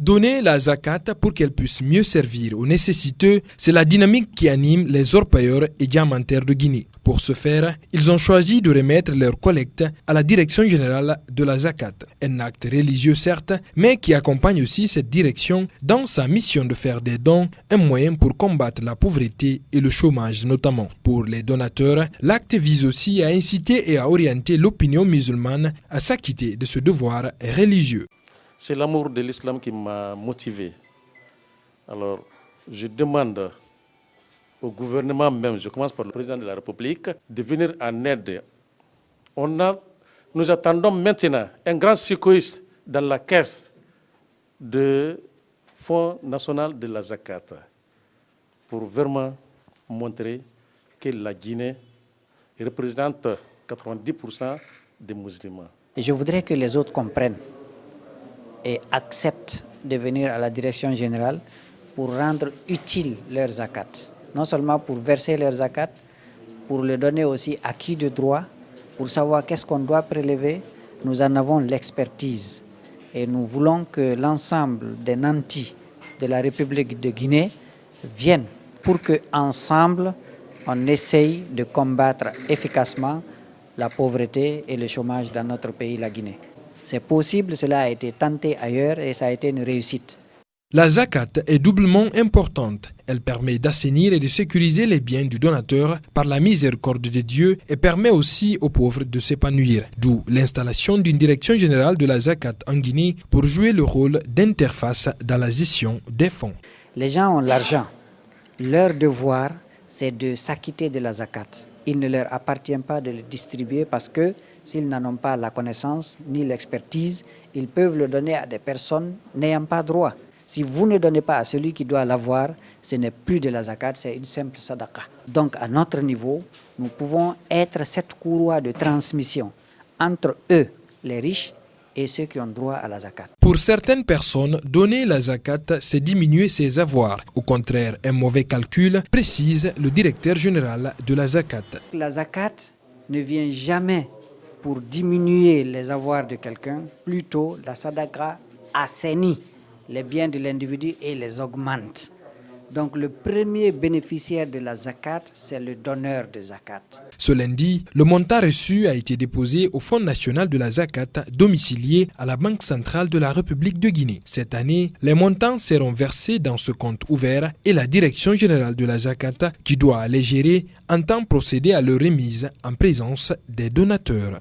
Donner la zakat pour qu'elle puisse mieux servir aux nécessiteux, c'est la dynamique qui anime les orpailleurs et diamantaires de Guinée. Pour ce faire, ils ont choisi de remettre leur collecte à la direction générale de la zakat. Un acte religieux certes, mais qui accompagne aussi cette direction dans sa mission de faire des dons un moyen pour combattre la pauvreté et le chômage notamment. Pour les donateurs, l'acte vise aussi à inciter et à orienter l'opinion musulmane à s'acquitter de ce devoir religieux. C'est l'amour de l'islam qui m'a motivé. Alors, je demande au gouvernement même, je commence par le président de la République, de venir en aide. Nous attendons maintenant un grand secours dans la caisse du Fonds national de la zakat pour vraiment montrer que la Guinée représente 90% des musulmans. Et je voudrais que les autres comprennent et acceptent de venir à la direction générale pour rendre utile leur zakat. Non seulement pour verser leur zakat, pour le donner aussi à qui de droit, pour savoir qu'est-ce qu'on doit prélever. Nous en avons l'expertise et nous voulons que l'ensemble des nantis de la République de Guinée viennent pour qu'ensemble, on essaye de combattre efficacement la pauvreté et le chômage dans notre pays, la Guinée. C'est possible, cela a été tenté ailleurs et ça a été une réussite. La zakat est doublement importante. Elle permet d'assainir et de sécuriser les biens du donateur par la miséricorde de Dieu et permet aussi aux pauvres de s'épanouir. D'où l'installation d'une direction générale de la zakat en Guinée pour jouer le rôle d'interface dans la gestion des fonds. Les gens ont l'argent. Leur devoir, c'est de s'acquitter de la zakat. Il ne leur appartient pas de le distribuer parce que s'ils n'en ont pas la connaissance ni l'expertise, ils peuvent le donner à des personnes n'ayant pas droit. Si vous ne donnez pas à celui qui doit l'avoir, ce n'est plus de la zakat, c'est une simple sadaqa. Donc à notre niveau, nous pouvons être cette courroie de transmission entre eux, les riches, et ceux qui ont droit à la zakat. Pour certaines personnes, donner la zakat, c'est diminuer ses avoirs. Au contraire, un mauvais calcul, précise le directeur général de la zakat. La zakat ne vient jamais pour diminuer les avoirs de quelqu'un, plutôt la sadaqa assainit les biens de l'individu et les augmente. Donc le premier bénéficiaire de la zakat, c'est le donneur de zakat. Ce lundi, le montant reçu a été déposé au Fonds national de la zakat, domicilié à la Banque centrale de la République de Guinée. Cette année, les montants seront versés dans ce compte ouvert et la direction générale de la zakat, qui doit les gérer, entend procéder à leur remise en présence des donateurs.